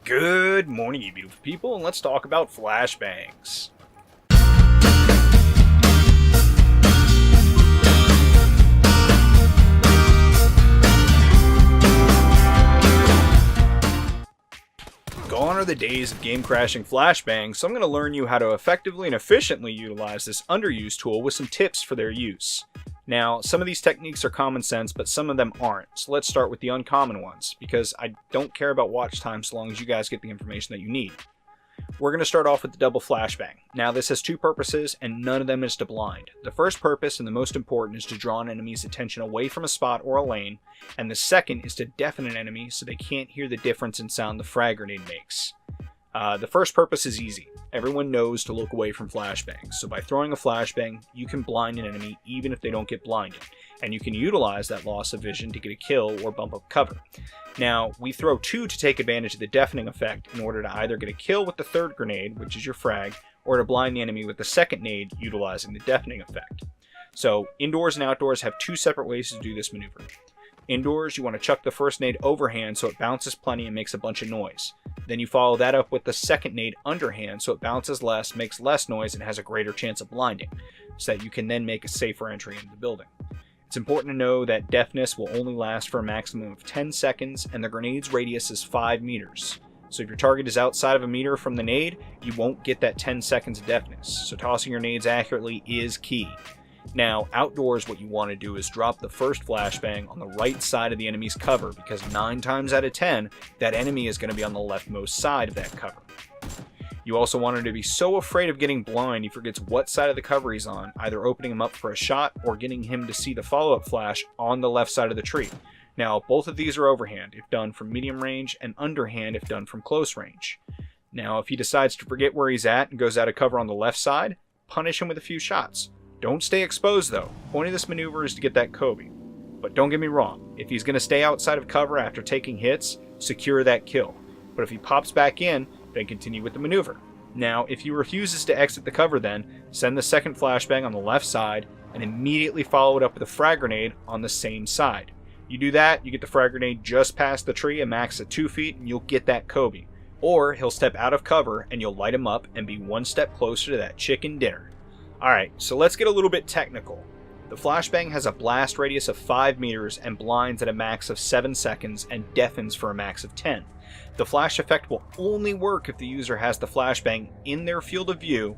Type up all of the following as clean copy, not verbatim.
Good morning, you beautiful people, and let's talk about flashbangs. Gone are the days of game crashing flashbangs, so I'm going to learn you how to effectively and efficiently utilize this underused tool with some tips for their use. Now, some of these techniques are common sense, but some of them aren't, so let's start with the uncommon ones, because I don't care about watch time so long as you guys get the information that you need. We're going to start off with the double flashbang. Now, this has two purposes, and none of them is to blind. The first purpose, and the most important, is to draw an enemy's attention away from a spot or a lane, and the second is to deafen an enemy so they can't hear the difference in sound the frag grenade makes. The first purpose is easy. Everyone knows to look away from flashbangs, so by throwing a flashbang, you can blind an enemy even if they don't get blinded, and you can utilize that loss of vision to get a kill or bump up cover. Now, we throw two to take advantage of the deafening effect in order to either get a kill with the third grenade, which is your frag, or to blind the enemy with the second nade utilizing the deafening effect. So, indoors and outdoors have two separate ways to do this maneuver. Indoors, you want to chuck the first nade overhand so it bounces plenty and makes a bunch of noise. Then you follow that up with the second nade underhand so it bounces less, makes less noise, and has a greater chance of blinding, so that you can then make a safer entry into the building. It's important to know that deafness will only last for a maximum of 10 seconds, and the grenade's radius is 5 meters. So if your target is outside of a meter from the nade, you won't get that 10 seconds of deafness, so tossing your nades accurately is key. Now, outdoors, what you want to do is drop the first flashbang on the right side of the enemy's cover, because 9 times out of 10, that enemy is going to be on the leftmost side of that cover. You also want him to be so afraid of getting blind he forgets what side of the cover he's on, either opening him up for a shot or getting him to see the follow-up flash on the left side of the tree. Now, both of these are overhand if done from medium range, and underhand if done from close range. Now, if he decides to forget where he's at and goes out of cover on the left side, punish him with a few shots. Don't stay exposed though. The point of this maneuver is to get that Kobe. But don't get me wrong, if he's going to stay outside of cover after taking hits, secure that kill. But if he pops back in, then continue with the maneuver. Now, if he refuses to exit the cover then, send the second flashbang on the left side, and immediately follow it up with a frag grenade on the same side. You do that, you get the frag grenade just past the tree, a max of 2 feet, and you'll get that Kobe. Or he'll step out of cover and you'll light him up and be one step closer to that chicken dinner. Alright, so let's get a little bit technical. The flashbang has a blast radius of 5 meters and blinds at a max of 7 seconds and deafens for a max of 10. The flash effect will only work if the user has the flashbang in their field of view,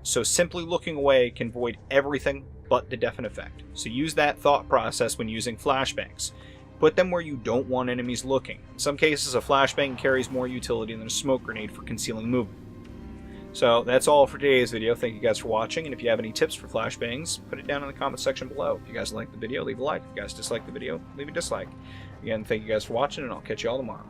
so simply looking away can void everything but the deafen effect. So use that thought process when using flashbangs. Put them where you don't want enemies looking. In some cases, a flashbang carries more utility than a smoke grenade for concealing movement. So that's all for today's video. Thank you guys for watching, and if you have any tips for flashbangs, put it down in the comment section below. If you guys like the video, leave a like. If you guys dislike the video, leave a dislike. Again, thank you guys for watching, and I'll catch you all tomorrow.